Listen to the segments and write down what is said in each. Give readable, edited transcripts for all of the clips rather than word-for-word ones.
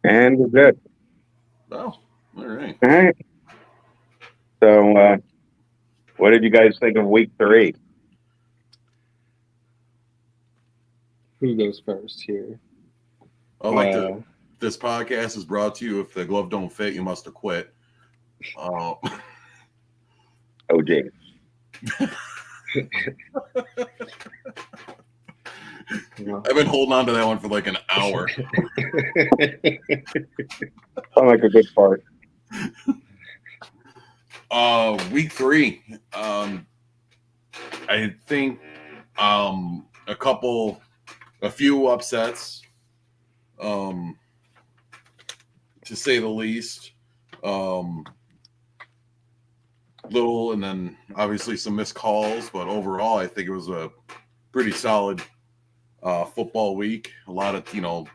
And we're good. Oh, all right. All right. So, what did you guys think of week 3? Who goes first here? I like to. Uh, This podcast is brought to you. If the glove don't fit, you must have quit. Uh, OJ. well, I've been holding on to that one for like an hour. Sound like a good part. Week 3. I think a few upsets, um, to say the least. Um, Little, and then obviously some missed calls, but overall, I think it was a pretty solid football week. A lot of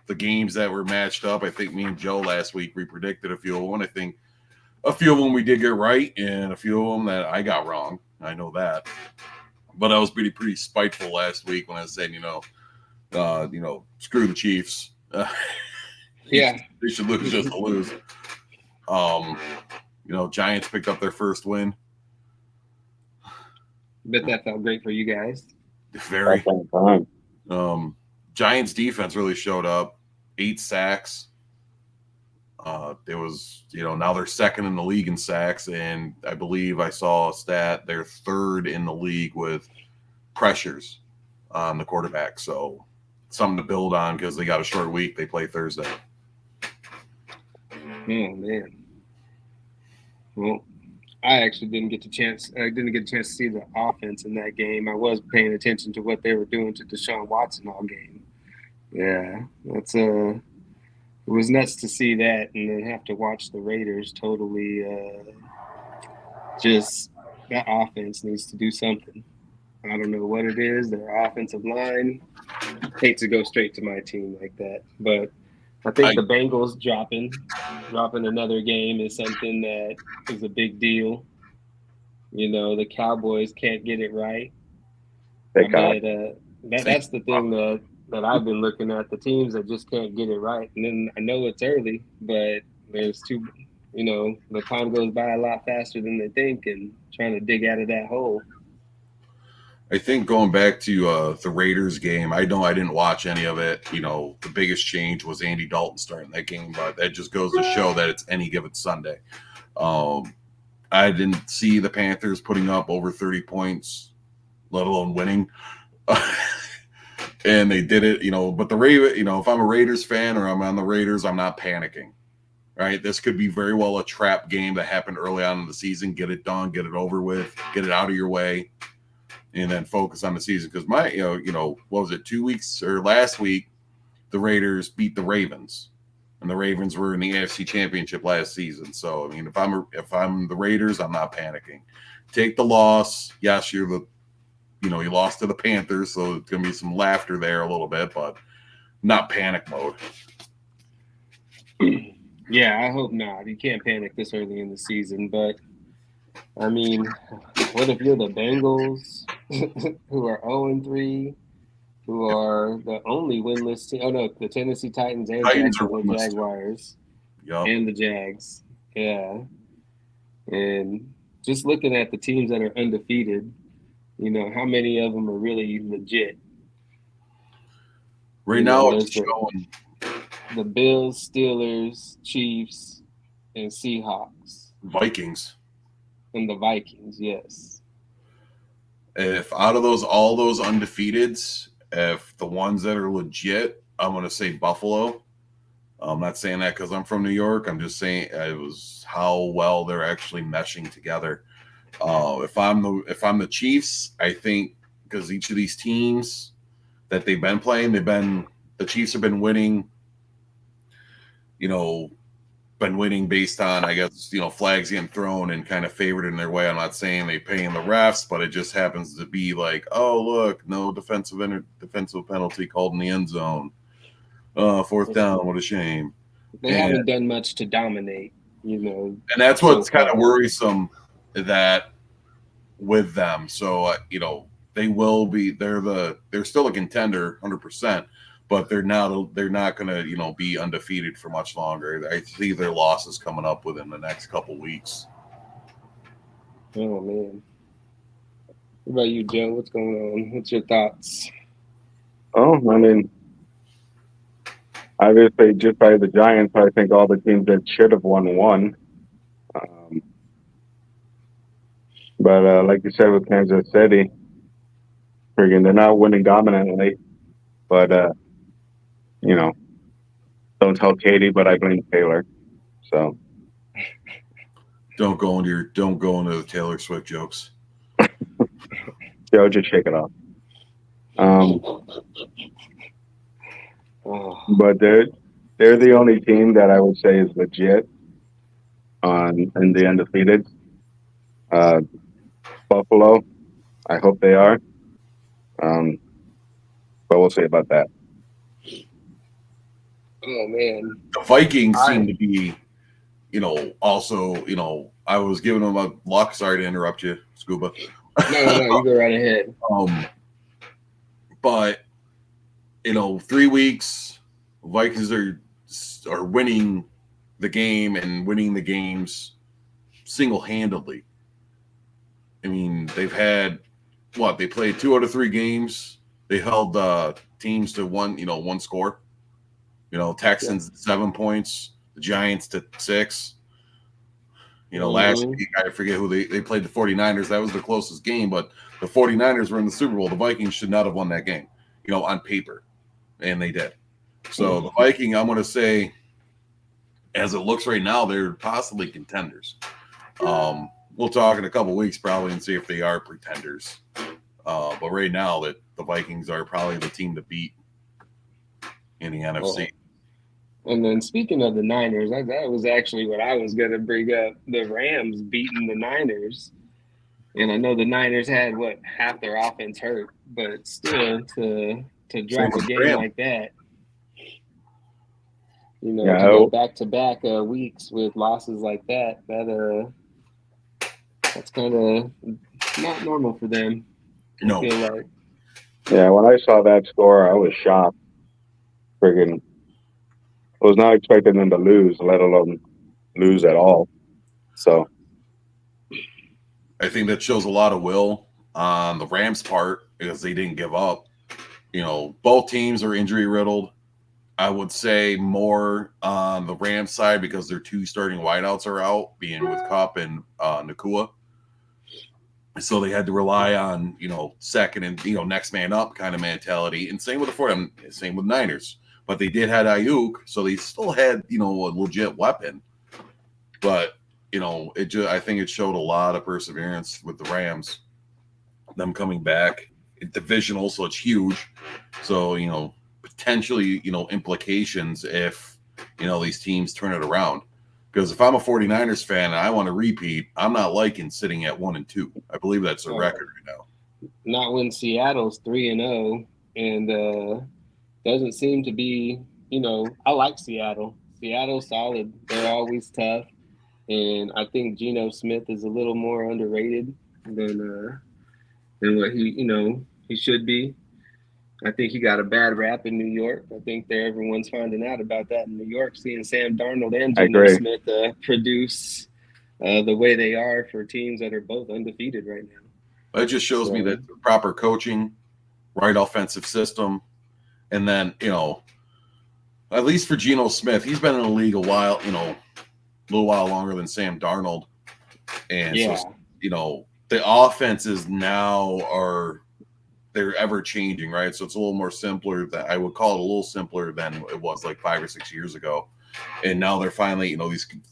the games that were matched up. I think me and Joe last week we predicted a few of them. I think a few of them we did get right, and a few of them that I got wrong. I know that, but I was pretty spiteful last week when I said screw the Chiefs. yeah, They should lose just to lose. Um, Giants picked up their first win. bet that felt great for you guys. Very. That's fun. Giants defense really showed up. 8 sacks. There was, now they're second in the league in sacks, and I believe I saw a stat they're third in the league with pressures on the quarterback. So something to build on because they got a short week. They play Thursday. Oh man. Well, I actually didn't get a chance to see the offense in that game. I was paying attention to what they were doing to Deshaun Watson all game. Yeah, it was nuts to see that, and then have to watch the Raiders totally just that offense needs to do something. I don't know what it is. Their offensive line. Hate to go straight to my team like that, but I think the Bengals dropping another game is something that is a big deal. The Cowboys can't get it right. They I caught. bet that's the thing that I've been looking at, the teams that just can't get it right. And then I know it's early, but there's two. The time goes by a lot faster than they think, and trying to dig out of that hole. I think going back to the Raiders game, I didn't watch any of it. The biggest change was Andy Dalton starting that game, but that just goes to show that it's any given Sunday. I didn't see the Panthers putting up over 30 points, let alone winning. And they did it, but the Raven, if I'm a Raiders fan or I'm on the Raiders, I'm not panicking. Right? This could be very well a trap game that happened early on in the season. Get it done, get it over with, get it out of your way, and then focus on the season. Because what was it, 2 weeks or last week, the Raiders beat the Ravens, and the Ravens were in the AFC Championship last season. So I mean, if I'm the Raiders, I'm not panicking. Take the loss. Yes, you lost to the Panthers, so it's gonna be some laughter there a little bit, but not panic mode. Yeah, I hope not. You can't panic this early in the season, but I mean, what if you're the Bengals, who are 0-3, who are the only winless team? Oh no, the Tennessee Titans and Titans are Jacksonville winless too. Jaguars Yep. and the Jags. Yeah, and just looking at the teams that are undefeated, how many of them are really legit? Right now, it's there's showing the Bills, Steelers, Chiefs, and Seahawks, Vikings. and the Vikings. Yes. If out of all those undefeateds, if the ones that are legit, I'm going to say Buffalo. I'm not saying that because I'm from New York. I'm just saying it was how well they're actually meshing together. If I'm the Chiefs, I think because each of these teams that they've been playing, the Chiefs have been winning. Been winning based on, I guess, flags getting thrown and kind of favored in their way. I'm not saying they paying the refs, but it just happens to be like, oh look, no defensive penalty called in the end zone. Fourth down, what a shame. They haven't done much to dominate, and that's what's kind of worrisome that with them. So they will be they're still a contender 100%, but they're not going to be undefeated for much longer. I see their losses coming up within the next couple weeks. Oh man. What about you, Joe? What's going on? What's your thoughts? Oh, I mean, obviously, just by the Giants, I think all the teams that should have won. But like you said with Kansas City, friggin', they're not winning dominantly. But don't tell Katie, but I blame Taylor. So Don't go into the Taylor Swift jokes. Joe, just shake it off. But they're the only team that I would say is legit in the undefeated. Buffalo, I hope they are. But we'll see about that. Oh man. The Vikings seem to be, also, I was giving them a luck. Sorry to interrupt you, Scuba. No, you go right ahead. But 3 weeks, Vikings are winning the game and winning the games single-handedly. I mean, they've had they played 2 out of 3 games. They held teams to one score. Texans 7 points, the Giants to 6. Last week, I forget who they played the 49ers. That was the closest game, but the 49ers were in the Super Bowl. The Vikings should not have won that game, on paper, and they did. So the Viking, I'm going to say, as it looks right now, they're possibly contenders. We'll talk in a couple weeks probably and see if they are pretenders. But right now, that the Vikings are probably the team to beat in the NFC. And then speaking of the Niners, that was actually what I was going to bring up. The Rams beating the Niners. And I know the Niners had, half their offense hurt. But still, to drop a game like that, to go back-to-back weeks with losses like that, that's kind of not normal for them. No. I feel like. Yeah, when I saw that score, I was shocked. Friggin', I was not expecting them to lose, let alone lose at all. So I think that shows a lot of will on the Rams' part because they didn't give up. Both teams are injury riddled. I would say more on the Rams side because their 2 starting wideouts are out, being with Kupp and Nakua. So they had to rely on, second and, next man up kind of mentality. And same with the 49ers, same with Niners. But they did have Ayuk, so they still had, a legit weapon. But, I think it showed a lot of perseverance with the Rams, them coming back. Divisional, so it's huge. So, potentially, implications if, these teams turn it around. Because if I'm a 49ers fan and I want to repeat, I'm not liking sitting at 1-2. I believe that's a record right now. Not when Seattle's 3-0 and doesn't seem to be, I like Seattle. Seattle's solid. They're always tough. And I think Geno Smith is a little more underrated than what he should be. I think he got a bad rap in New York. I think everyone's finding out about that in New York, seeing Sam Darnold and Geno Smith produce the way they are for teams that are both undefeated right now. It just shows me that proper coaching, right offensive system, and then, at least for Geno Smith, he's been in the league a while, a little while longer than Sam Darnold. And so, the offenses now they're ever changing, right? So it's a little more simpler. That I would call it a little simpler than it was like 5 or 6 years ago. And now they're finally,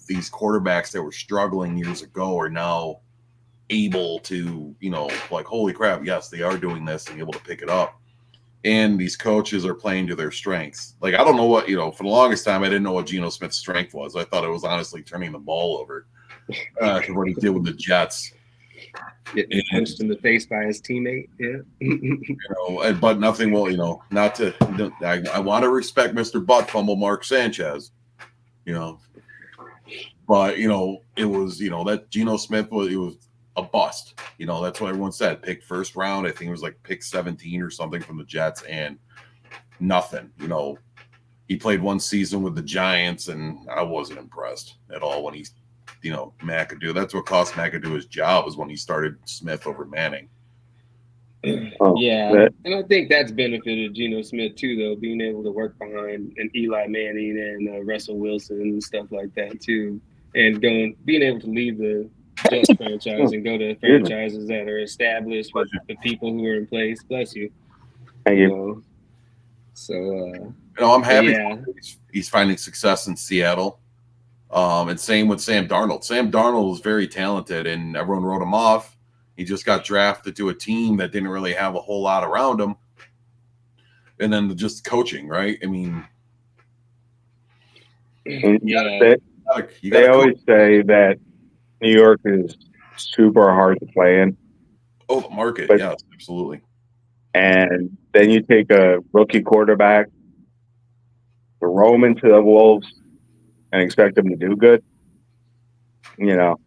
these quarterbacks that were struggling years ago are now able to, holy crap, yes, they are doing this and able to pick it up. And these coaches are playing to their strengths. Like, I don't know what, for the longest time, I didn't know what Geno Smith's strength was. I thought it was honestly turning the ball over for what he did with the Jets. Getting punched in the face by his teammate, but nothing will, not to. I want to respect Mr. Butt Fumble Mark Sanchez, but it was that Geno Smith was a bust. That's what everyone said. Picked first round, I think it was like pick 17 or something from the Jets, and nothing. You know, he played one season with the Giants, and I wasn't impressed at all when he, you know, McAdoo. That's what cost McAdoo his job, was when he started Smith over Manning. Yeah, and I think that's benefited Geno Smith too, though, being able to work behind an Eli Manning and Russell Wilson and stuff like that too, and being able to leave the Jets franchise and go to franchises that are established with the people who are in place. Bless you. Thank You you. know, so You know, I'm happy yeah. he's finding success in Seattle. And same with Sam Darnold. Sam Darnold is very talented, and everyone wrote him off. He just got drafted to a team that didn't really have a whole lot around him. And then just coaching, right? I mean, Yeah. They always say that New York is super hard to play in. Oh, the market, yes, absolutely. And then you take a rookie quarterback, throw him into the Wolves, and expect him to do good. You know,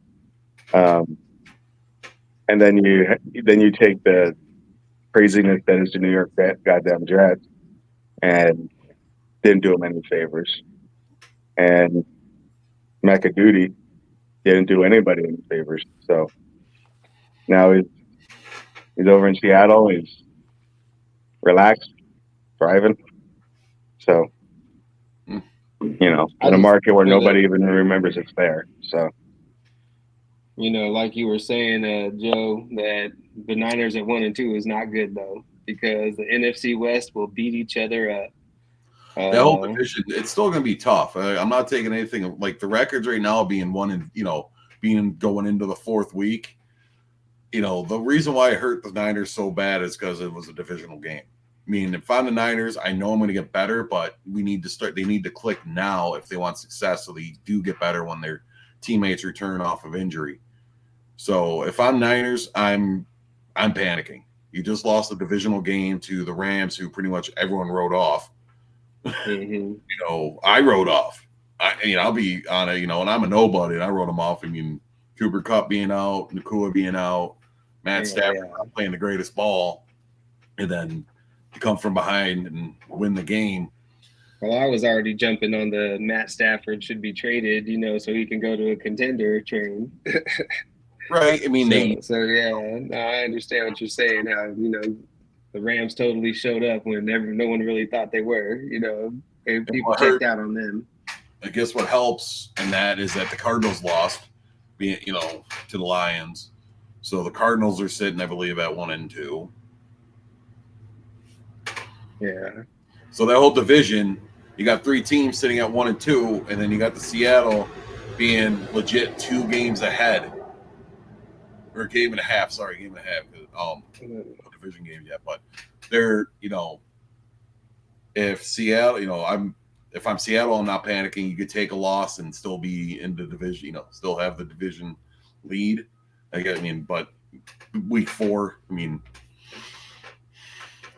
and then you take the craziness that is the New York goddamn Jets, and didn't do him any favors. And McAdoo didn't do anybody any favors. So now he's over in Seattle. He's relaxed, thriving. So, you know, in a market where nobody even remembers it's there. So, you know, like you were saying, Joe, that the Niners at 1-2 is not good though, because the NFC West will beat each other up. That whole division, it's still going to be tough. I'm not taking anything like the records right now being being going into the fourth week. You know, the reason why I hurt the Niners so bad is because it was a divisional game. I mean, if I'm the Niners, I know I'm going to get better, but they need to click now if they want success, so they do get better when their teammates return off of injury. So if I'm Niners, I'm panicking. You just lost a divisional game to the Rams, who pretty much everyone wrote off. Mm-hmm. You know, I wrote off. I'll be on it, and I'm a nobody, and I wrote them off. I mean, Cooper Kupp being out, Nakua being out, Matt Stafford not playing the greatest ball, and then to come from behind and win the game. Well, I was already jumping on the Matt Stafford should be traded, so he can go to a contender train. Right. I mean, I understand what you're saying. How the Rams totally showed up when no one really thought they were. People checked out on them. I guess what helps in that is that the Cardinals lost, to the Lions. So the Cardinals are sitting, I believe, at 1-2. Yeah. So that whole division, you got 3 teams sitting at 1-2, and then you got the Seattle being legit 2 games ahead. Or a game and a half. Sorry, game and a half. No division game yet, but they're, if Seattle, if I'm Seattle, I'm not panicking. You could take a loss and still be in the division, still have the division lead. But week 4, and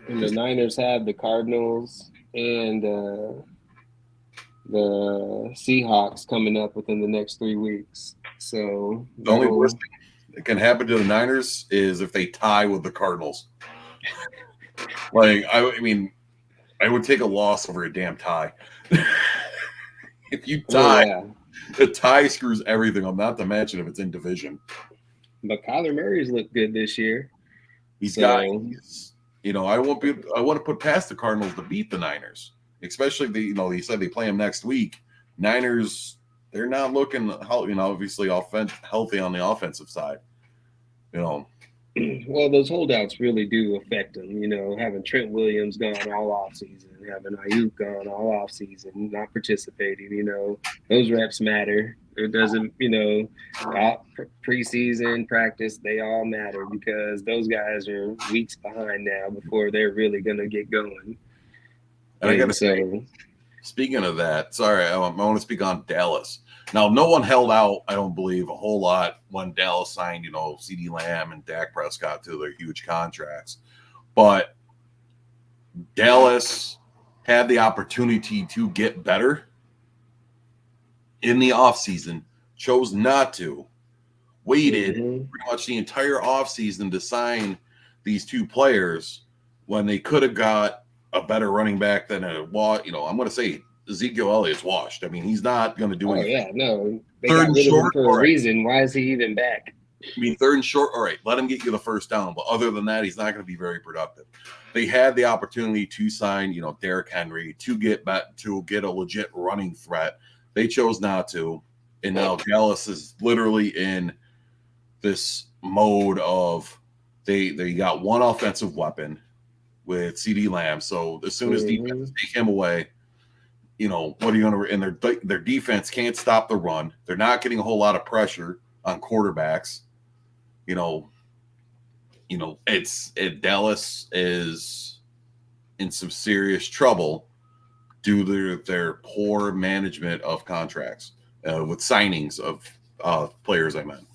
the Niners have the Cardinals and the Seahawks coming up within the next 3 weeks. So the only worst thing that can happen to the Niners is if they tie with the Cardinals. I would take a loss over a damn tie. If you tie, the tie screws everything up, not to mention if it's in division. But Kyler Murray's looked good this year. I want to put past the Cardinals to beat the Niners, especially they said they play them next week. Niners, they're not looking, obviously healthy on the offensive side. Well, those holdouts really do affect them. Having Trent Williams gone all offseason, having Ayuk gone all offseason, not participating. Those reps matter. It doesn't, preseason practice, they all matter because those guys are weeks behind now before they're really going to get going. And I got to say, speaking of that, sorry, I want to speak on Dallas. Now, no one held out, I don't believe, a whole lot when Dallas signed, CeeDee Lamb and Dak Prescott to their huge contracts. But Dallas had the opportunity to get better in the offseason, chose not to, waited pretty much the entire offseason to sign these 2 players when they could have got a better running back than I'm going to say Ezekiel Elliott's washed. I mean, he's not going to do Oh anything. yeah, no, they Third got and rid of him short? for All a right. reason. Why is he even back? I mean, third and short, all right, let him get you the first down. But other than that, he's not going to be very productive. They had the opportunity to sign, Derrick Henry to get a legit running threat. They chose not to. And now Dallas is literally in this mode of they got one offensive weapon with CD Lamb. So as soon as defenses take him away, what are you going to? And their defense can't stop the run. They're not getting a whole lot of pressure on quarterbacks. Dallas is in some serious trouble due to their poor management of contracts with signings of players. I meant.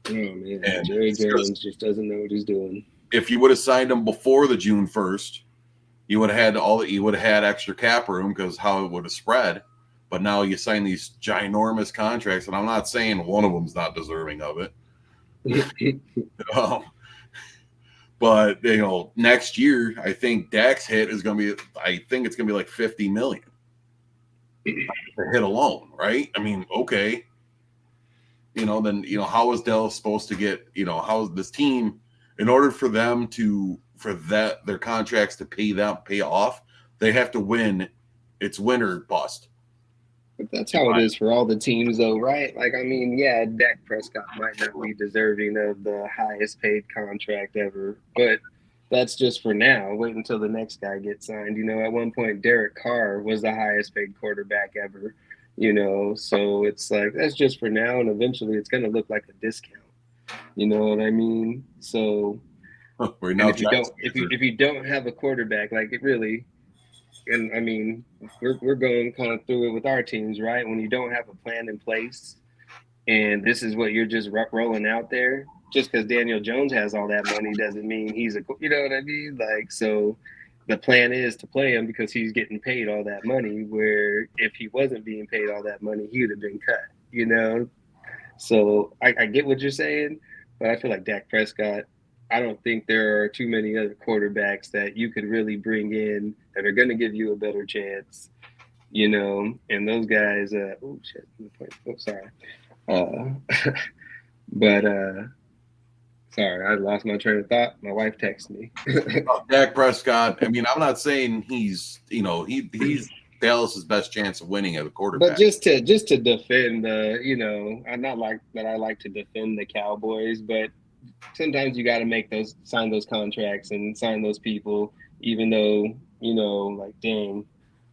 Oh man, And Jerry Jones just doesn't know what he's doing. If you would have signed him before the June 1st, you would have had extra cap room because how it would have spread. But now you sign these ginormous contracts, and I'm not saying one of them's not deserving of it. But next year, I think Dak's hit is going to be. I think it's going to be like $50 million to hit alone, right? I mean, okay. Then how is Dallas supposed to get? How is this team in order for them their contracts to pay off? They have to win. It's win or bust. But that's how it is for all the teams, though, right? Like, I mean, yeah, Dak Prescott might not be deserving of the highest paid contract ever, but that's just for now. Wait until the next guy gets signed. At one point, Derek Carr was the highest paid quarterback ever, so it's like, that's just for now. And eventually it's going to look like a discount. You know what I mean? So if you don't have a quarterback, like it really, and I mean, we're going kind of through it with our teams, right? When you don't have a plan in place, and this is what you're just rolling out there, just because Daniel Jones has all that money doesn't mean he's you know what I mean? Like, so the plan is to play him because he's getting paid all that money. Where if he wasn't being paid all that money, he would have been cut. So I get what you're saying, but I feel like Dak Prescott. I don't think there are too many other quarterbacks that you could really bring in that are going to give you a better chance, and those guys, oh, shit, oh, sorry. But sorry, I lost my train of thought. My wife texted me. Dak Prescott, I mean, I'm not saying he's Dallas's best chance of winning as a quarterback. But just to defend I'm not like that. I like to defend the Cowboys, but sometimes you got to sign those contracts and sign those people, even though, like, dang,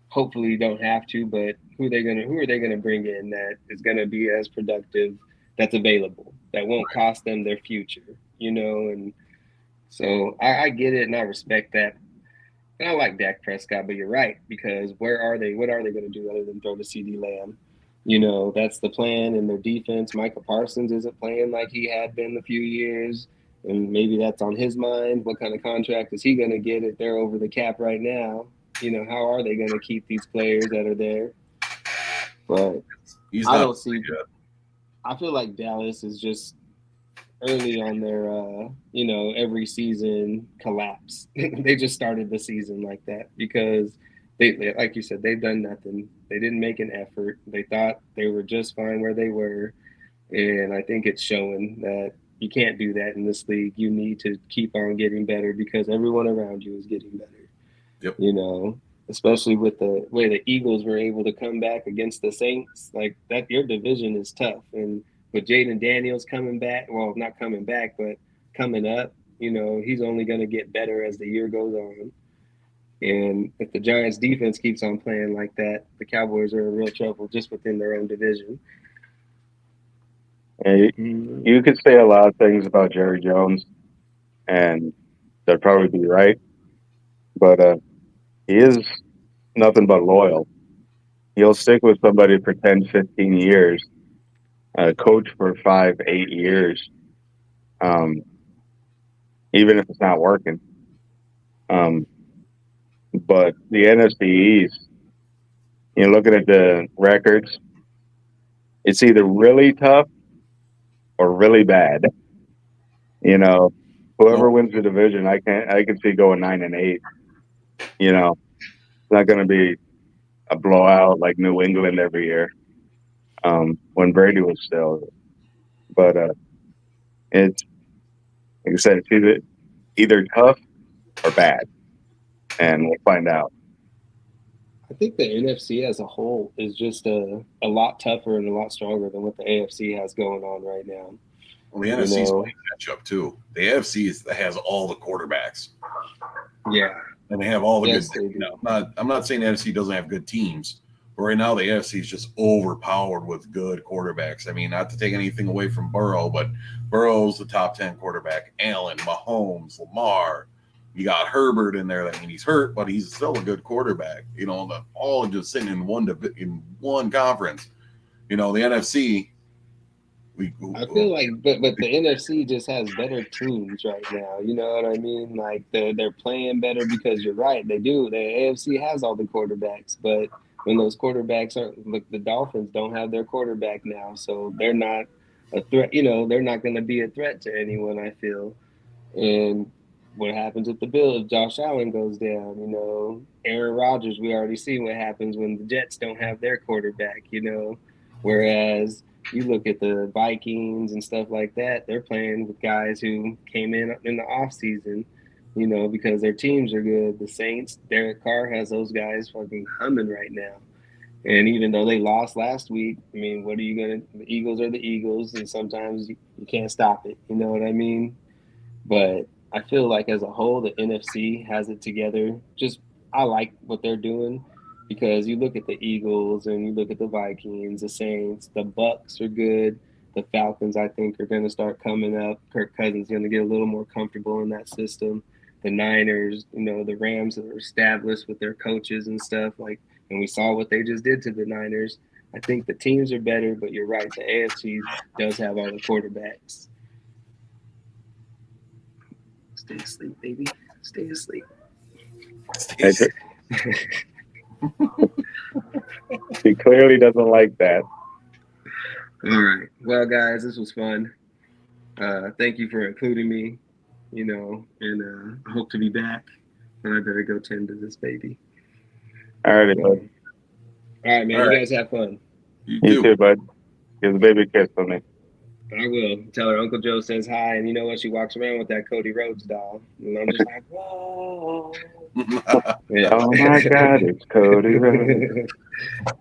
hopefully you don't have to, but who are they going to bring in that is going to be as productive, that's available, that won't cost them their future, and so I get it and I respect that. And I like Dak Prescott, but you're right, because where are they? What are they going to do other than throw to CD Lamb? That's the plan in their defense. Micah Parsons isn't playing like he had been a few years, and maybe that's on his mind. What kind of contract is he going to get if they're over the cap right now? How are they going to keep these players that are there? But I don't see. I feel like Dallas is just early on their, every season collapse. They just started the season like that because they, like you said, they've done nothing. They didn't make an effort. They thought they were just fine where they were. And I think it's showing that you can't do that in this league. You need to keep on getting better because everyone around you is getting better. Yep. Especially with the way the Eagles were able to come back against the Saints. Like that, your division is tough. And with Jaden Daniels coming back, well, not coming back, but coming up, he's only going to get better as the year goes on. And if the Giants defense keeps on playing like that, the Cowboys are in real trouble just within their own division. And you could say a lot of things about Jerry Jones, and they'd probably be right. But he is nothing but loyal. He'll stick with somebody for 10, 15 years, coach for 5, 8 years, even if it's not working. But the NFC East, looking at the records, it's either really tough or really bad. Whoever wins the division, I can see going 9-8. You know, it's not going to be a blowout like New England every year when Brady was still. But it's like I said, it's either tough or bad, and we'll find out. I think the NFC as a whole is just a lot tougher and a lot stronger than what the AFC has going on right now. Well, the NFC's playing catch up too. The AFC has all the quarterbacks. Yeah, and they have all the yes, good. they do. I'm not saying the NFC doesn't have good teams, but right now the AFC is just overpowered with good quarterbacks. I mean, not to take anything away from Burrow, but Burrow's the top 10 quarterback. Allen, Mahomes, Lamar. You got Herbert in there. I mean, he's hurt, but he's still a good quarterback. You know, all just sitting in one conference. You know, the NFC. I feel like, but the NFC just has better teams right now. You know what I mean? Like they're playing better because you're right, they do. The AFC has all the quarterbacks, but when those quarterbacks are, look, the Dolphins don't have their quarterback now, so they're not a threat. You know, they're not going to be a threat to anyone. I feel, and what happens with the Bills? Josh Allen goes down. You know, Aaron Rodgers. We already see what happens when the Jets don't have their quarterback. You know, whereas you look at the Vikings and stuff like that, they're playing with guys who came in the off season, you know, because their teams are good. The Saints, Derek Carr has those guys fucking humming right now. And even though they lost last week, I mean, what are you gonna? The Eagles are the Eagles, and sometimes you can't stop it. You know what I mean? But I feel like as a whole, the NFC has it together. Just I like what they're doing because you look at the Eagles and you look at the Vikings, the Saints, the Bucks are good. The Falcons, I think, are going to start coming up. Kirk Cousins is going to get a little more comfortable in that system. The Niners, you know, the Rams are established with their coaches and stuff. Like, and we saw what they just did to the Niners. I think the teams are better, but you're right. The AFC does have all the quarterbacks. Stay asleep, baby. Stay asleep. He clearly doesn't like that. All right. Well, guys, this was fun. Thank you for including me, you know, and I hope to be back. And I better go tend to this baby. All right, So, bud. all right, man. All right. You guys have fun. You too, bud. Give the baby a kiss for me. I will. Tell her Uncle Joe says hi, and you know what? She walks around with that Cody Rhodes doll. And I'm just like, whoa. Yeah. Oh, my God, it's Cody Rhodes.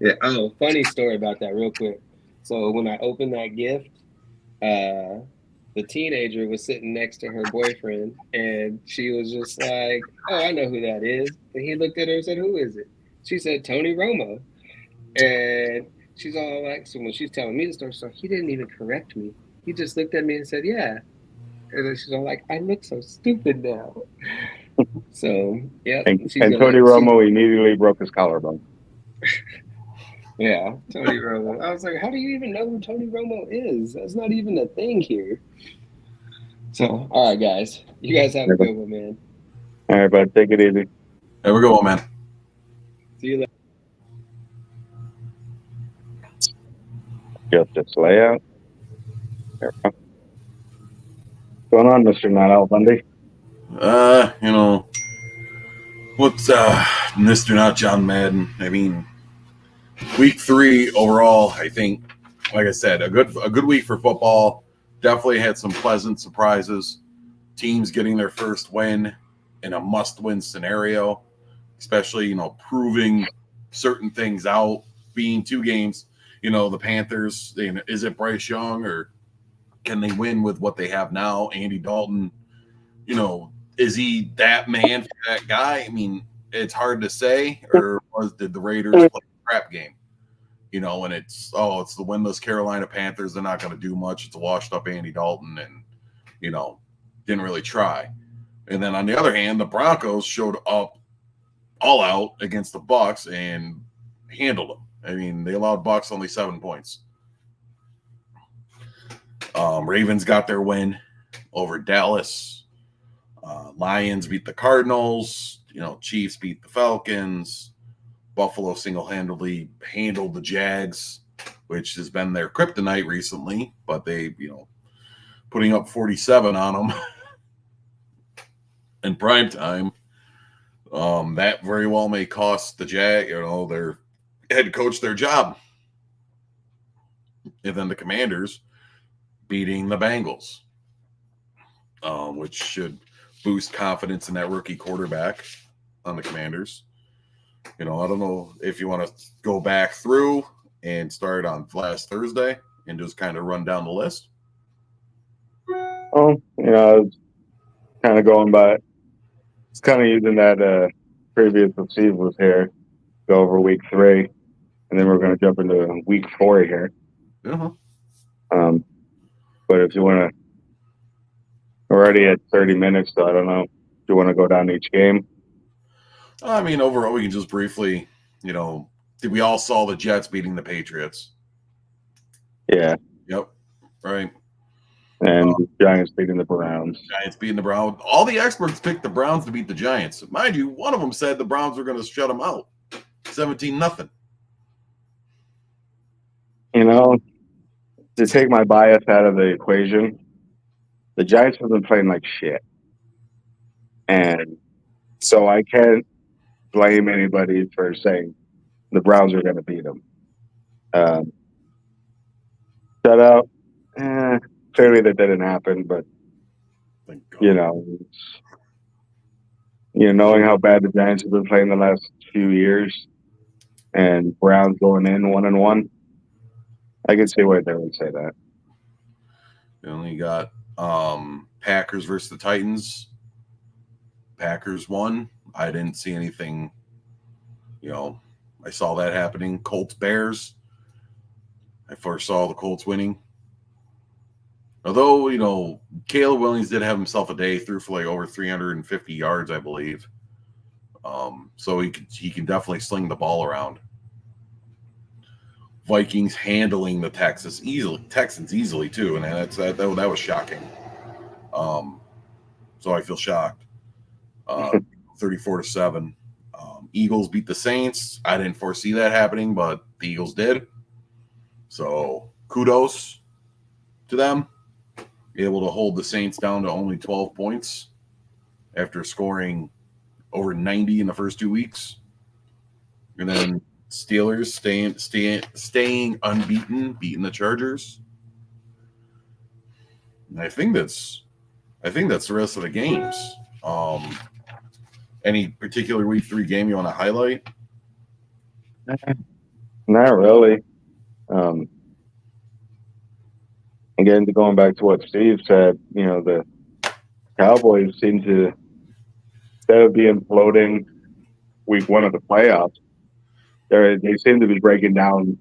Yeah. Oh, funny story about that real quick. So when I opened that gift, the teenager was sitting next to her boyfriend, and she was just like, oh, I know who that is. And he looked at her and said, who is it? She said, Tony Romo. And she's all like, so when she's telling me the story, so he didn't even correct me. He just looked at me and said, yeah. And then she's all like, I look so stupid now. So, yeah. And Tony Romo immediately broke his collarbone. Yeah, Tony Romo. I was like, how do you even know who Tony Romo is? That's not even a thing here. So, all right, guys. You guys have a good one, man. All right, bud. Take it easy. Have a good one, man. See you later. Just this layout. There we go. What's going on, Mr. Not Al Bundy? You know, what's Mr. Not John Madden? I mean, week 3 overall, I think, like I said, a good week for football. Definitely had some pleasant surprises. Teams getting their first win in a must-win scenario, especially, you know, proving certain things out, being 2 games. You know, the Panthers, is it Bryce Young or can they win with what they have now? Andy Dalton, you know, is he that man for that guy? I mean, it's hard to say. Or did the Raiders play a crap game? You know, and it's the winless Carolina Panthers. They're not going to do much. It's a washed up Andy Dalton and, you know, didn't really try. And then on the other hand, the Broncos showed up all out against the Bucks and handled them. I mean, they allowed Bucks only 7 points. Ravens got their win over Dallas. Lions beat the Cardinals. You know, Chiefs beat the Falcons. Buffalo single-handedly handled the Jags, which has been their kryptonite recently, but they, you know, putting up 47 on them in prime time. That very well may cost the their head coach their job. And then the Commanders beating the Bengals, which should boost confidence in that rookie quarterback on the Commanders. I don't know if you want to go back through and start on last Thursday and just kind of run down the list. Oh, kind of going by. It's kind of using that previous what Steve was here. Go over week 3, and then we're going to jump into week 4 here. Uh-huh. But if you want to, we're already at 30 minutes, so I don't know. Do you want to go down each game? I mean, overall, we can just briefly, we all saw the Jets beating the Patriots. Yeah. Yep. Right. And Giants beating the Browns. Giants beating the Browns. All the experts picked the Browns to beat the Giants. Mind you, one of them said the Browns were going to shut them out. 17-0. To take my bias out of the equation, the Giants have been playing like shit. And so I can't blame anybody for saying the Browns are going to beat them. Shutout, clearly that didn't happen, but knowing how bad the Giants have been playing the last few years, and Browns going in 1-1, I can see why they would say that. You got Packers versus the Titans. Packers won. I didn't see anything. I saw that happening. Colts Bears. I foresaw the Colts winning. Although, Caleb Williams did have himself a day, threw for like over 350 yards, I believe. So he can definitely sling the ball around. Vikings handling the Texans easily too, and that was shocking. So I feel shocked. 34-7. Eagles beat the Saints. I didn't foresee that happening, but the Eagles did. So kudos to them. Able to hold the Saints down to only 12 points after scoring over 90 in the first 2 weeks. And then Steelers staying unbeaten, beating the Chargers. And I think that's the rest of the games. Any particular week 3 game you want to highlight? Not really. Again, going back to what Steve said, the Cowboys seem to, instead of being floating week 1 of the playoffs, they seem to be breaking down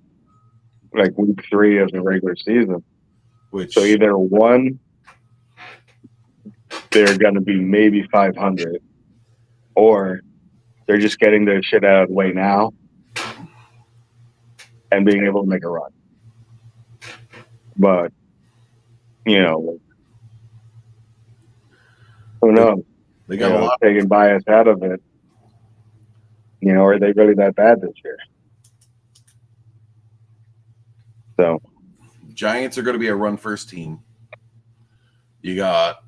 like week 3 of the regular season. So either one, they're going to be maybe 500, or they're just getting their shit out of the way now and being able to make a run. But, who knows? They got a lot taking bias out of it. Are they really that bad this year? So, Giants are going to be a run-first team. You got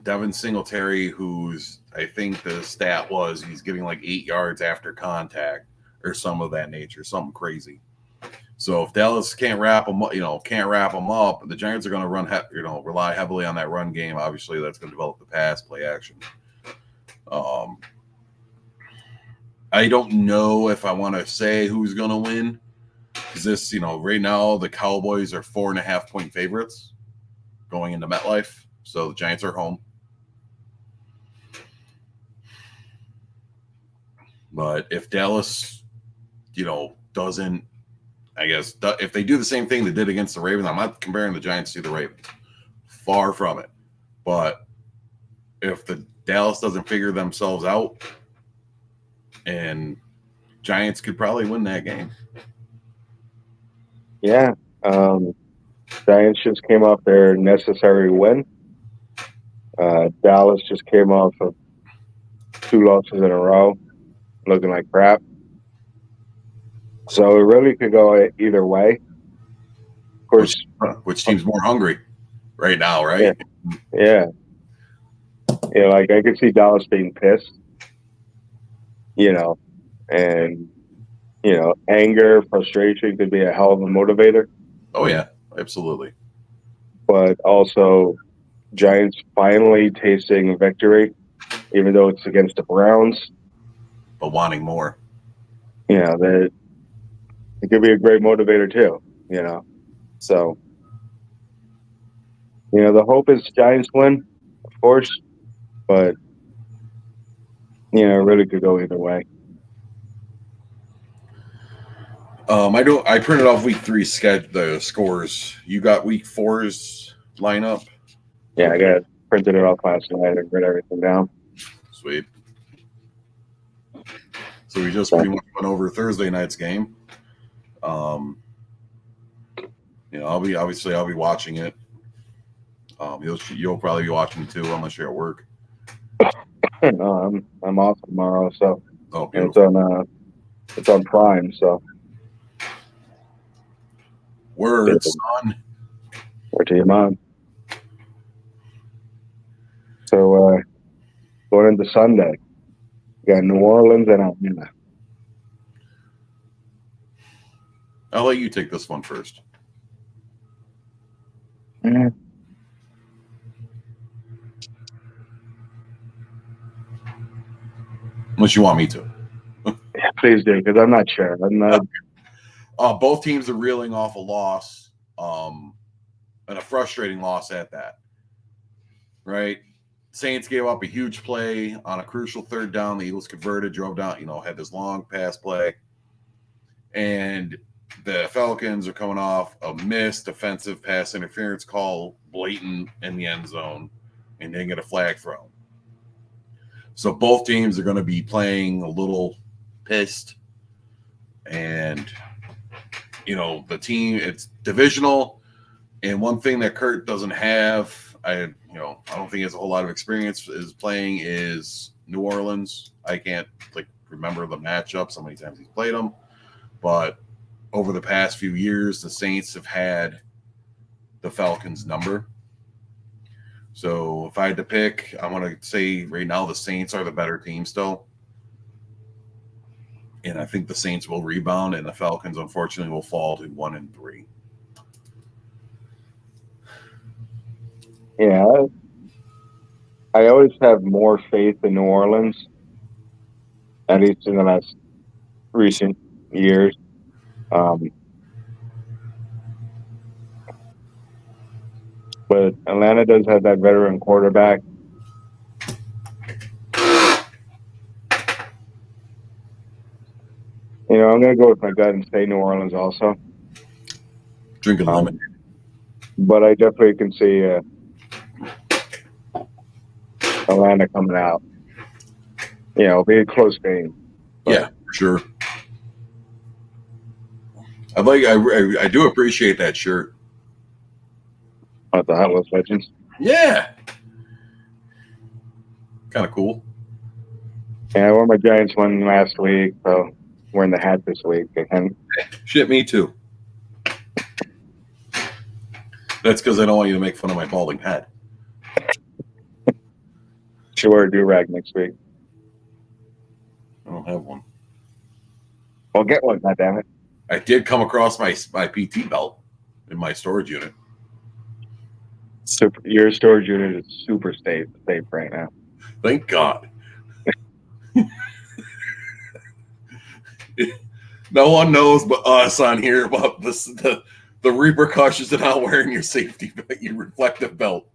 Devin Singletary, who's, I think the stat was he's getting like 8 yards after contact or some of that nature, something crazy. So if Dallas can't wrap them up, the Giants are going to rely heavily on that run game. Obviously, that's going to develop the pass play action. I don't know if I want to say who's going to win. Because this, right now the Cowboys are 4.5-point favorites going into MetLife. So the Giants are home. But if Dallas, doesn't, I guess, if they do the same thing they did against the Ravens, I'm not comparing the Giants to the Ravens. Far from it. But if the Dallas doesn't figure themselves out, and Giants could probably win that game. Yeah. Giants just came off their necessary win. Dallas just came off of 2 losses in a row, looking like crap. So it really could go either way. Of course, which team's more hungry right now, right? Yeah. Like I could see Dallas being pissed you know, and anger, frustration could be a hell of a motivator, Oh yeah, absolutely. but also Giants finally tasting victory, even though it's against the Browns. But wanting more. That it could be a great motivator too. So the hope is Giants win, of course, but it really could go either way. I printed off week 3 the scores. You got week 4's lineup? Yeah, I got printed it off last night and wrote everything down. Sweet. So we just pretty much went over Thursday night's game. I'll be watching it. You'll probably be watching too, unless you're at work. No, I'm off tomorrow, so beautiful. It's on Prime, so words, son. Word to your mom. So going into Sunday, we got New Orleans and Atlanta. I'll let you take this one first. Mm. Unless you want me to. Yeah, please do, because I'm not sure. I'm not. Both teams are reeling off a loss, and a frustrating loss at that. Right? Saints gave up a huge play on a crucial third down. The Eagles converted, drove down, had this long pass play. And the Falcons are coming off a missed defensive pass interference call, blatant in the end zone, and didn't get a flag thrown. So both teams are going to be playing a little pissed. And, the team, it's divisional. And one thing that Kurt doesn't have, I don't think he has a whole lot of experience is playing, is New Orleans. I can't remember the matchups, how many times he's played them. But over the past few years, the Saints have had the Falcons' number. So if I had to pick, I want to say right now the Saints are the better team still. And I think the Saints will rebound, and the Falcons, unfortunately, will fall to 1-3. Yeah, I always have more faith in New Orleans, at least in the last recent years. But Atlanta does have that veteran quarterback. I'm going to go with my gut and say New Orleans also. Drinking lemon. But I definitely can see Atlanta coming out. It'll be a close game. Yeah, for sure. I do appreciate that shirt. What, the Huntworth Legends? Yeah. Kind of cool. Yeah, I wore my Giants one last week, so I'm wearing the hat this week. And shit, me too. That's because I don't want you to make fun of my balding head. Should wear a do-rag next week. I don't have one. Well, get one, goddammit. I did come across my PT belt in my storage unit. Your storage unit is super safe right now. Thank God. No one knows but us on here about the repercussions of not wearing your safety, your reflective belt.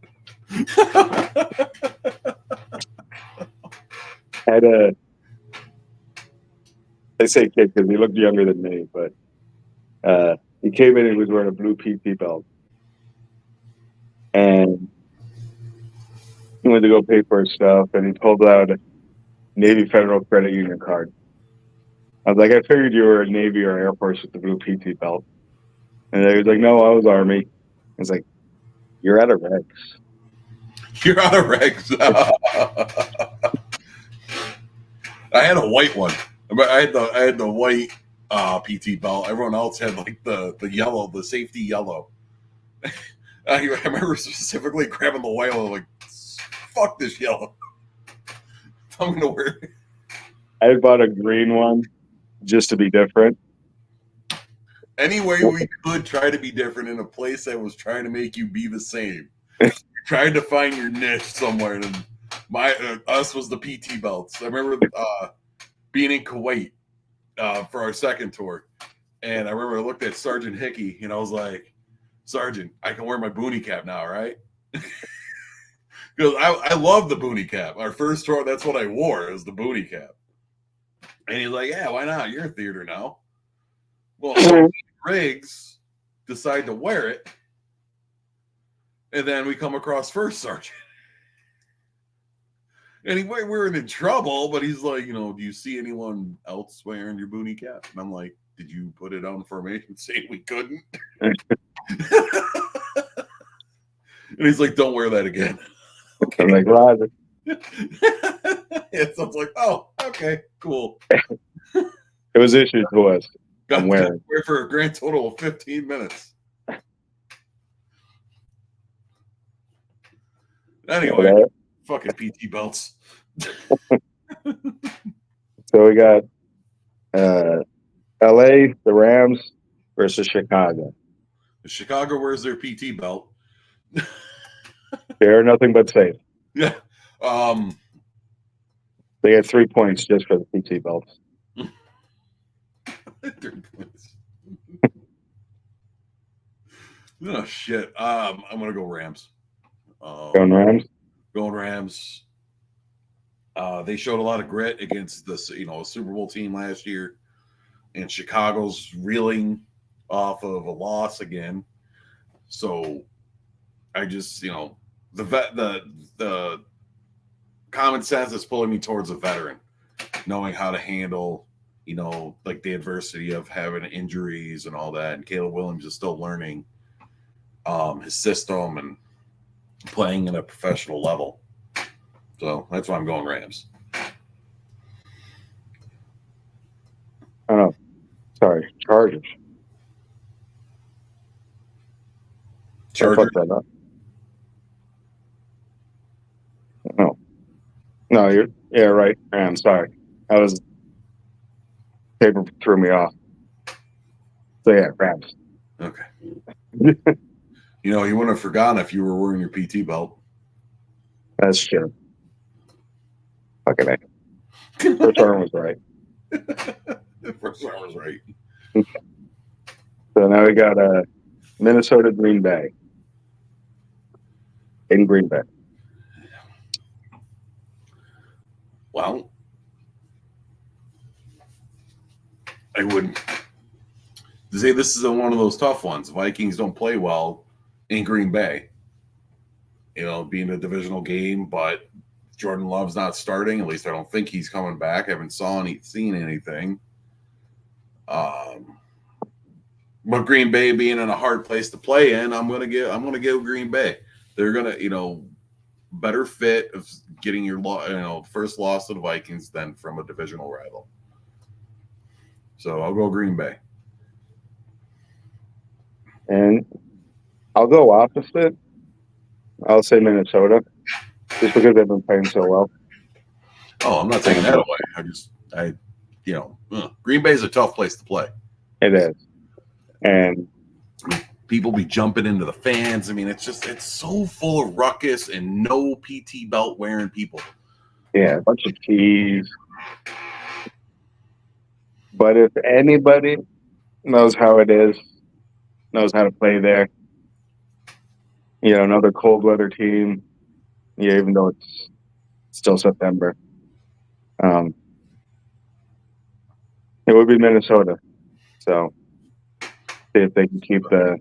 I say kid because he looked younger than me, but he came in and he was wearing a blue PT belt. And he went to go pay for his stuff, and he pulled out a Navy Federal Credit Union card. I was like, I figured you were a Navy or Air Force with the blue PT belt. And he was like, no, I was Army. I was like, you're out of regs. You're out of regs. I had a white one. I had the white PT belt. Everyone else had the yellow, the safety yellow. I remember specifically grabbing the white one, like, fuck this yellow. I'm gonna wear it. I bought a green one just to be different. Any way we could try to be different in a place that was trying to make you be the same. Trying to find your niche somewhere. And us was the PT belts. I remember being in Kuwait for our second tour. And I remember I looked at Sergeant Hickey and I was like, Sergeant, I can wear my boonie cap now, right? Because I love the boonie cap. Our first tour, that's what I wore, is the boonie cap. And he's like, yeah, why not? You're in theater now. Well, Riggs decide to wear it. And then we come across First Sergeant. And we weren't in trouble, but he's like, do you see anyone else wearing your boonie cap? And I'm like, did you put it on formation saying we couldn't? And he's like, don't wear that again. Okay. I'm like, Roger. It sounds like, oh, okay, cool. It was issued to us. I'm wearing for a grand total of 15 minutes. Anyway, fucking PT belts. So we got LA, the Rams versus Chicago. Chicago wears their PT belt. They're nothing but safe. Yeah. They get 3 points just for the PT belts. 3 points. Oh shit. I'm gonna go Rams. Going Rams. Going Rams. They showed a lot of grit against this, a Super Bowl team last year, and Chicago's reeling off of a loss again. So I just, the common sense is pulling me towards a veteran, knowing how to handle, like the adversity of having injuries and all that. And Caleb Williams is still learning his system and playing at a professional level. So that's why I'm going Rams. Oh, sorry, Chargers. Chargers. That up. No, yeah, right. I'm sorry. Paper threw me off. So yeah, Rams. Okay. You wouldn't have forgotten if you were wearing your PT belt. That's true. Fucking A. First arm was right. First arm was right. So now we got Minnesota, Green Bay. In Green Bay. Well, I would say this is one of those tough ones. Vikings don't play well in Green Bay. Being a divisional game, but Jordan Love's not starting. At least I don't think he's coming back. I haven't seen anything. But Green Bay being in a hard place to play in, I'm gonna give Green Bay. They're gonna, better fit of getting your first loss to the Vikings than from a divisional rival. So I'll go Green Bay. And I'll go opposite. I'll say Minnesota, just because they've been playing so well. Oh, I'm not taking that away. Green Bay is a tough place to play. It is. And people be jumping into the fans. I mean, it's so full of ruckus and no PT belt wearing people. Yeah, a bunch of keys. But if anybody knows how it is, knows how to play there, another cold weather team, even though it's still September, it would be Minnesota. So see if they can keep the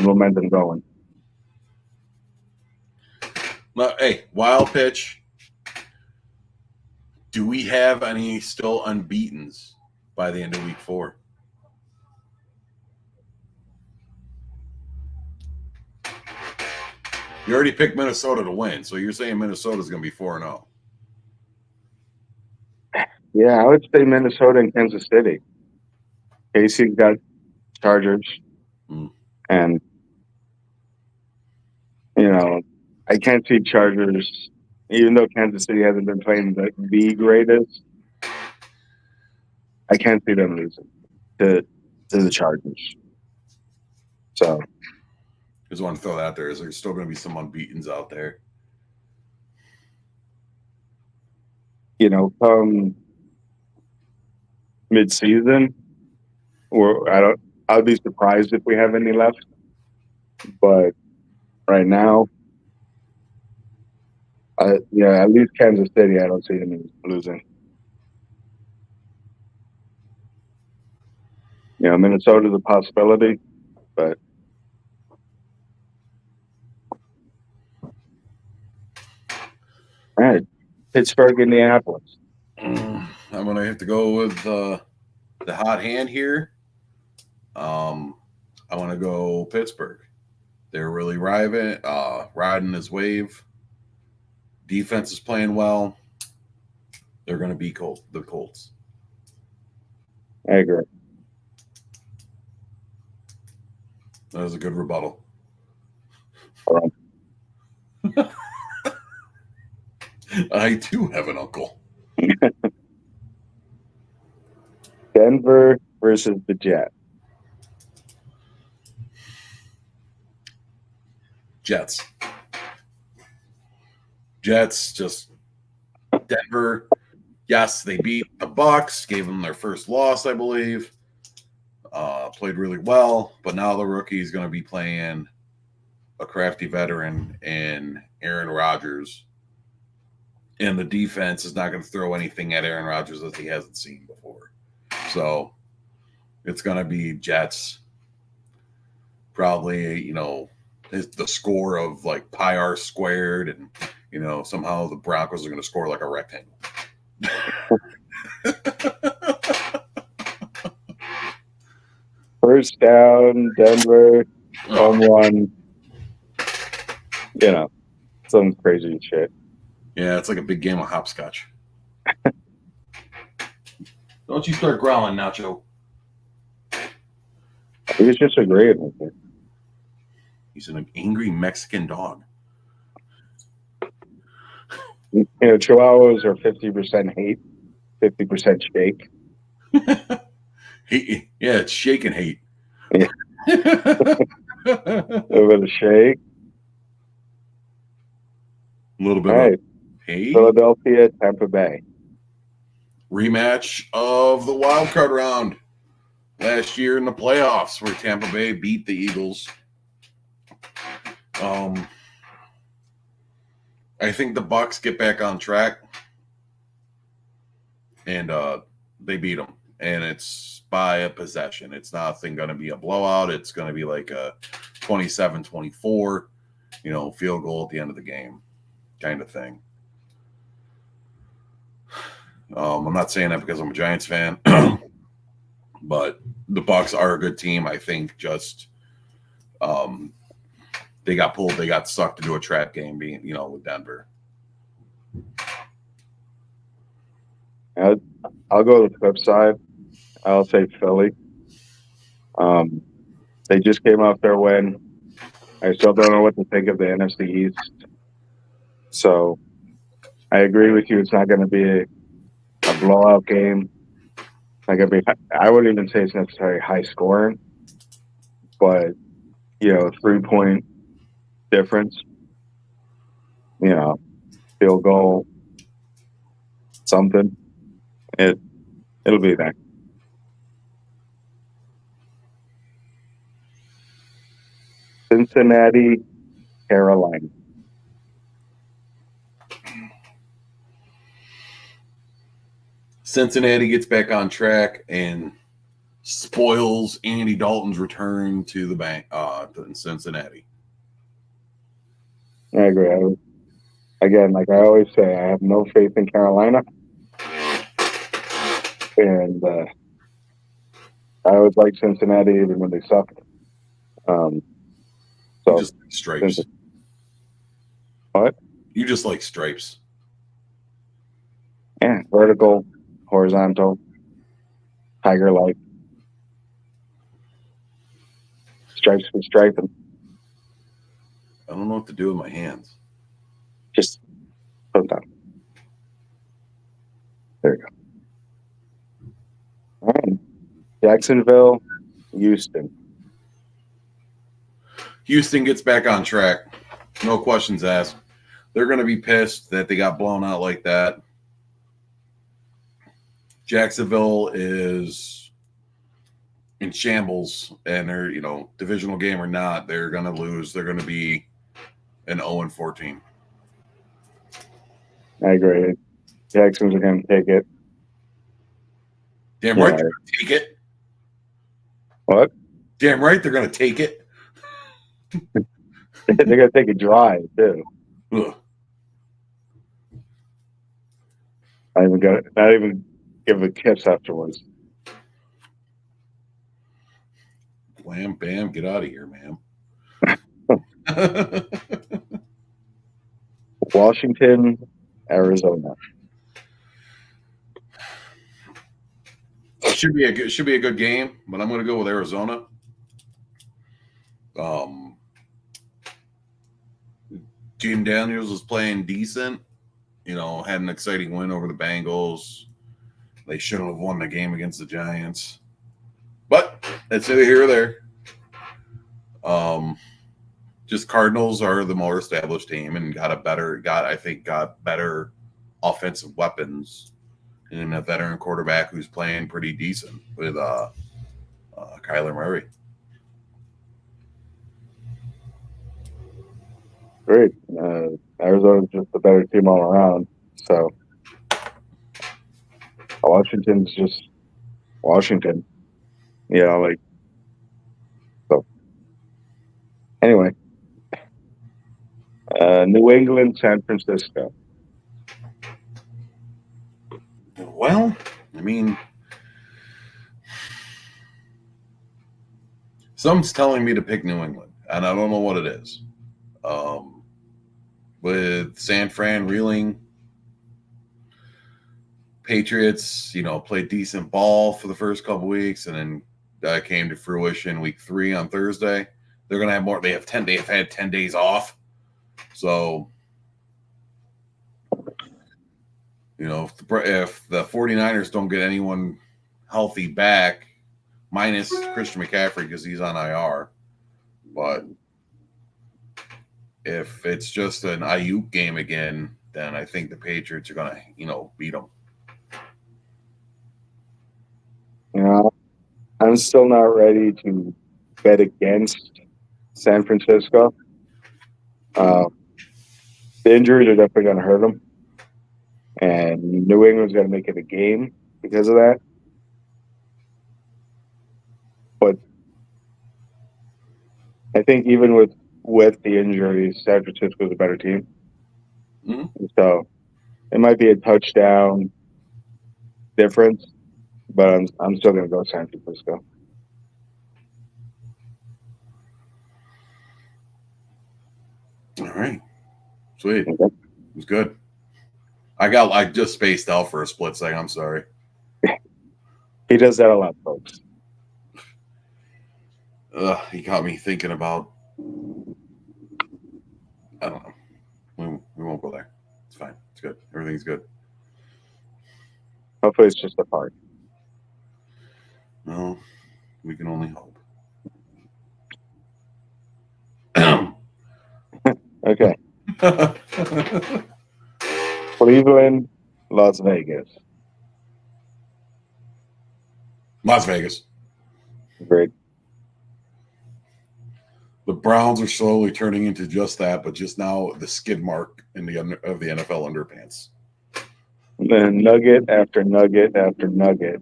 momentum going. Well, hey, wild pitch. Do we have any still unbeatens by the end of week 4? You already picked Minnesota to win, so you're saying Minnesota's going to be 4-0. Yeah, I would say Minnesota and Kansas City. Casey's got Chargers. And, I can't see Chargers, even though Kansas City hasn't been playing the greatest, I can't see them losing to the Chargers. So Just want to throw that out there. Is there's still going to be some unbeatens out there? come mid-season, or I'd be surprised if we have any left. But right now, at least Kansas City, I don't see any losing. Minnesota's a possibility, but all right, Pittsburgh, Indianapolis. I'm going to have to go with the hot hand here. I want to go Pittsburgh. They're really riding this wave. Defense is playing well. They're going to beat the Colts. I agree. That was a good rebuttal. I too have an uncle. Denver versus the Jets. Jets, just Denver. Yes, they beat the Bucks, gave them their first loss, I believe. Played really well, but now the rookie is going to be playing a crafty veteran in Aaron Rodgers. And the defense is not going to throw anything at Aaron Rodgers that he hasn't seen before. So it's going to be Jets. Probably, the score of like pi r squared, and somehow the Broncos are going to score like a rectangle. First down, Denver, home run. Some crazy shit. Yeah, it's like a big game of hopscotch. Don't you start growling, Nacho. He was just agreeing with me. He's an angry Mexican dog. Chihuahuas are 50% hate, 50% shake. It's shake and hate. Yeah. A little bit of shake. A little bit of hate. Philadelphia, Tampa Bay. Rematch of the wild card round last year in the playoffs, where Tampa Bay beat the Eagles. I think the Bucs get back on track, and they beat them. And it's by a possession. It's nothing going to be a blowout. It's going to be like a 27-24, field goal at the end of the game kind of thing. I'm not saying that because I'm a Giants fan, but the Bucs are a good team. I think just they got pulled. They got sucked into a trap game, being with Denver. I'll go to the flip side. I'll say Philly. They just came off their win. I still don't know what to think of the NFC East. So I agree with you. It's not going to be a blowout game. I wouldn't even say it's necessarily high scoring, but 3-point difference. Field goal, something. It'll be there. Cincinnati, Carolina. Cincinnati gets back on track and spoils Andy Dalton's return to the bank in Cincinnati. I agree. Again, like I always say, I have no faith in Carolina. And I always like Cincinnati even when they suck. You just like stripes. What? You just like stripes. Yeah, vertical, horizontal, tiger-like. Stripes for striping. I don't know what to do with my hands. Just put them down. There you go. All right. Jacksonville, Houston. Houston gets back on track. No questions asked. They're going to be pissed that they got blown out like that. Jacksonville is in shambles, and they're, divisional game or not, they're going to lose. They're going to be an 0-14. I agree. Jacksons are going to take it. Damn right they're going to take it. What? Damn right they're going to take it. They're going to take a drive, too. Ugh. Not even give a kiss afterwards. Wham, bam, get out of here, man. Washington, Arizona. Should be a good game, but I'm going to go with Arizona. Gene Daniels was playing decent. Had an exciting win over the Bengals. They should have won the game against the Giants, but that's either here or there. Just Cardinals are the more established team and got better offensive weapons and a veteran quarterback who's playing pretty decent with Kyler Murray. Great. Arizona's just a better team all around. So Washington's just Washington. So. Anyway. New England, San Francisco. Well, I mean, something's telling me to pick New England, and I don't know what it is. With San Fran reeling, Patriots, played decent ball for the first couple weeks, and then that came to fruition week 3 on Thursday. They're going to have more. They have had 10 days off. So, if the 49ers don't get anyone healthy back, minus Christian McCaffrey because he's on IR, but if it's just an Ayuk game again, then I think the Patriots are going to, beat them. I'm still not ready to bet against San Francisco. The injuries are definitely going to hurt them. And New England's going to make it a game because of that. But I think even with the injuries, San Francisco's a better team. Mm-hmm. So it might be a touchdown difference, but I'm still going to go San Francisco. All right. Sweet. Okay. It was good. I just spaced out for a split second. I'm sorry. He does that a lot, folks. He got me thinking about, I don't know. We won't go there. It's fine. It's good. Everything's good. Hopefully it's just a part. No, we can only hope. Okay. Cleveland, Las Vegas. Las Vegas. Great. The Browns are slowly turning into just that, but just now the skid mark of the NFL underpants. And nugget after nugget after nugget.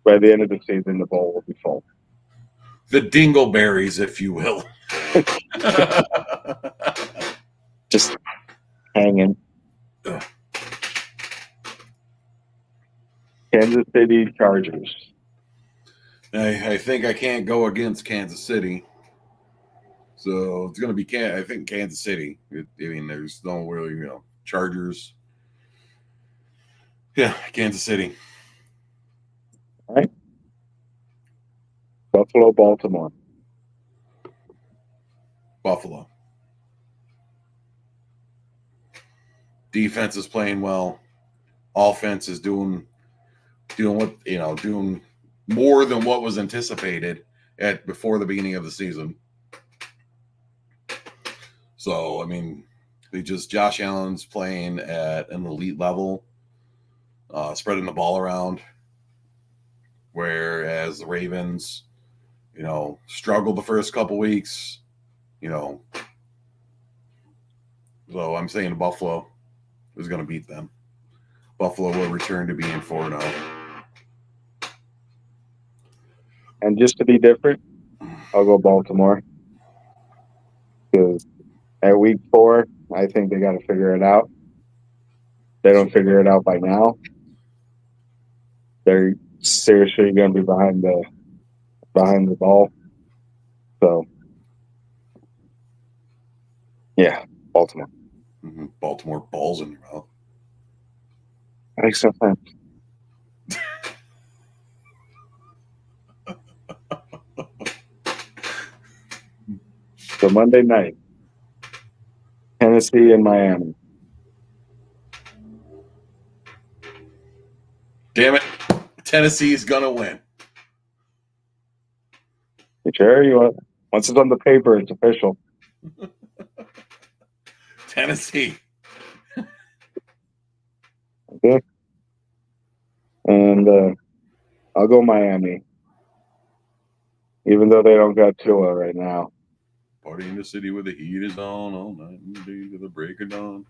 By the end of the season, the bowl will be full. The dingleberries, if you will. Just hanging. Kansas City Chargers. I think I can't go against Kansas City. So it's going to be, I think, Kansas City. There's no really, Chargers. Yeah, Kansas City. All right. Buffalo, Baltimore. Buffalo. Defense is playing well. Offense is doing doing more than what was anticipated before the beginning of the season. So, I mean, Josh Allen's playing at an elite level, spreading the ball around, whereas the Ravens, struggled the first couple weeks, so I'm saying Buffalo is going to beat them. Buffalo will return to being 4-0. And just to be different, I'll go Baltimore. Because at week 4, I think they got to figure it out. If they don't figure it out by now, they're seriously going to be behind the ball. So, yeah, Baltimore. Mm-hmm. Baltimore balls in your mouth. I think sometimes. So Monday night, Tennessee and Miami. Damn it. Tennessee's going to win. You sure? Once it's on the paper, it's official. Tennessee. Okay. And I'll go Miami. Even though they don't got Tua right now. Party in the city where the heat is on all night and day to the break of dawn.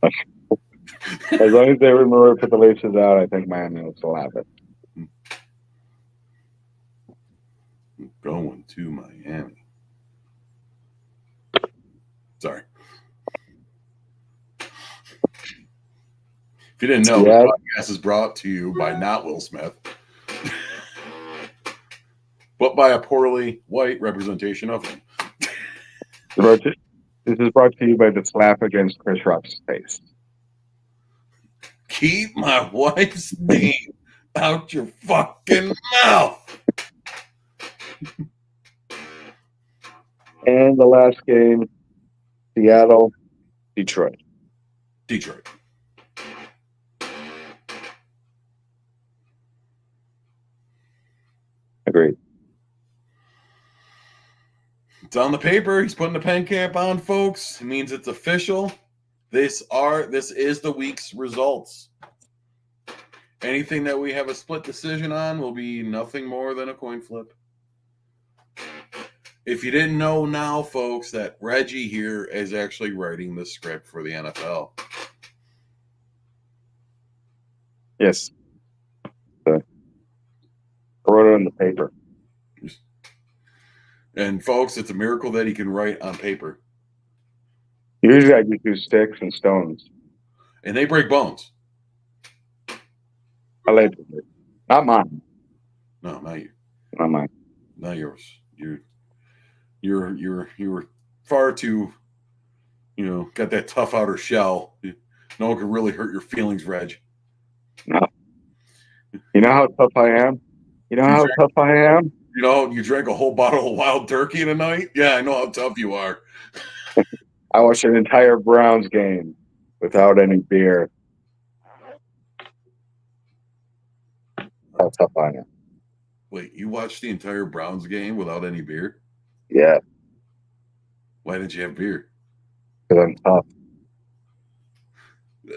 As long as they remember to put the laces out, I think Miami will still have it. I'm going to Miami. Sorry. If you didn't know, the podcast is brought to you by not Will Smith, but by a poorly white representation of him. This is brought to you by the slap against Chris Rock's face. Keep my wife's name out your fucking mouth. And the last game, Seattle, Detroit. Agreed. It's on the paper. He's putting the pen cap on, folks. It means it's official. This is the week's results. Anything that we have a split decision on will be nothing more than a coin flip. If you didn't know now, folks, that Reggie here is actually writing the script for the NFL. Yes. I wrote it on the paper. And, folks, it's a miracle that he can write on paper. Usually I just use sticks and stones. And they break bones. Allegedly. Not mine. No, not you. Not mine. Not yours. You're far too, got that tough outer shell. No one can really hurt your feelings, Reg. No. You know how tough I am? You drank a whole bottle of wild turkey in a night? Yeah, I know how tough you are. I watched an entire Browns game without any beer. How tough I am. Wait, you watched the entire Browns game without any beer? Yeah. Why didn't you have beer? Because I'm tough.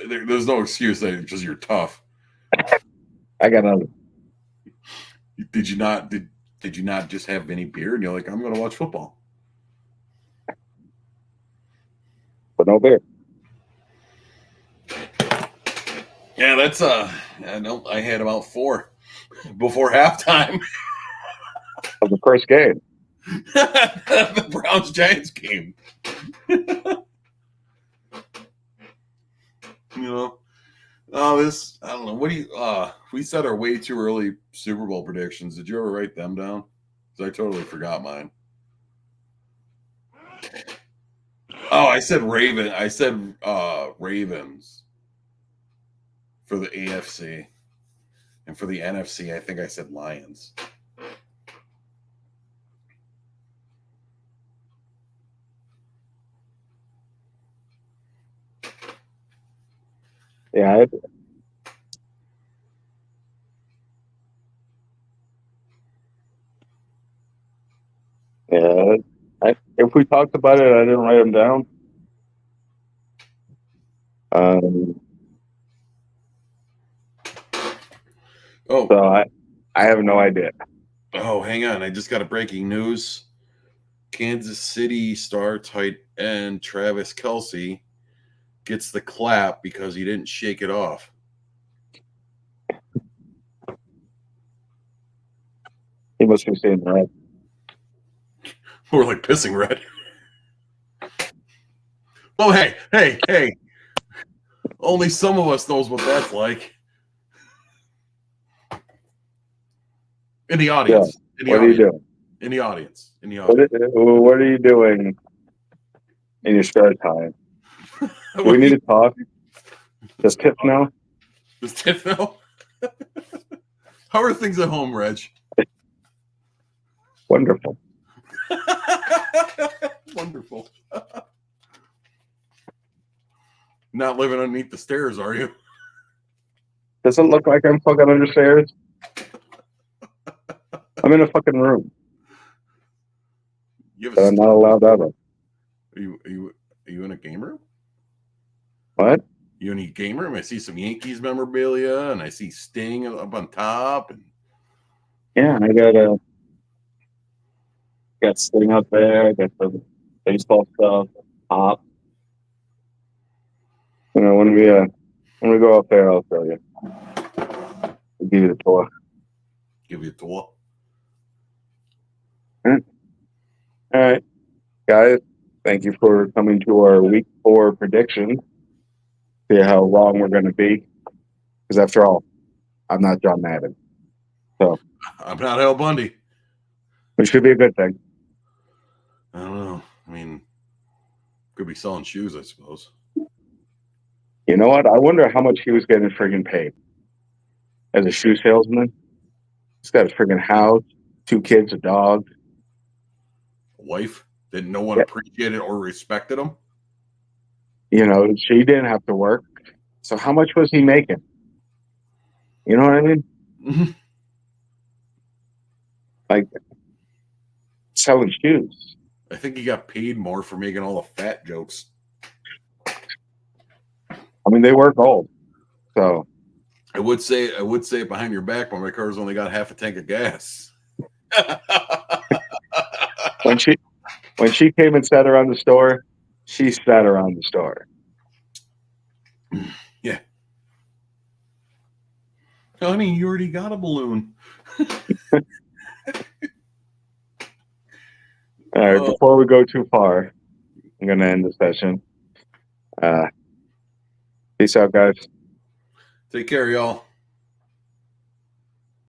There's no excuse that because you're tough. I got nothing. Did you not just have any beer and you're like, I'm going to watch football? But no beer. Yeah, that's I had about 4 before halftime Of the first game. the Browns-Giants game. I don't know. What do you we said our way too early Super Bowl predictions. Did you ever write them down? Because I totally forgot mine. Oh, I said Ravens for the AFC. And for the NFC, I think I said Lions. Yeah, Yeah. If we talked about it, I didn't write them down. Oh, So I have no idea. oh, hang on. I just got a breaking news. Kansas City star tight end Travis Kelce gets the clap because he didn't shake it off. He must be saying that. We're like pissing red. Oh, hey. Only some of us knows what that's like. In the audience. In the What are you audience. doing? In the audience. In the audience. What are you doing in your spare time? Do we need to talk? Does Tiff know? Does Tiff know? How are things at home, Reg? Wonderful. Wonderful. Not living underneath the stairs, are you? Does it look like I'm fucking understairs? I'm in a fucking room You have that a I'm not allowed out of. Are you in a game room? What? You in a game room? I see some Yankees memorabilia, and I see Sting up on top. And Yeah, I got Sting up there. I got the baseball stuff, pop. You know, when we go up there, I'll show you. I'll give you the tour. give you a tour. All right, guys. Thank you for coming to our week 4 prediction. See how wrong we're going to be. Because after all, I'm not John Madden. So I'm not Al Bundy. it should be a good thing. I don't know. I mean, could be selling shoes, I suppose. You know what? I wonder how much he was getting friggin' paid as a shoe salesman. He's got a friggin' house, 2 kids, a dog. A wife that no one Yeah. appreciated or respected him. You know, she didn't have to work. So how much was he making? You know what I mean? Mhm. Like selling shoes. I think he got paid more for making all the fat jokes. I mean, they were gold. So I would say it behind your back, but my car's only got half a tank of gas. when she came and sat around the store, she sat around the store. Yeah. Honey, you already got a balloon. All right, before we go too far, I'm going to end the session. Peace out, guys. Take care, y'all.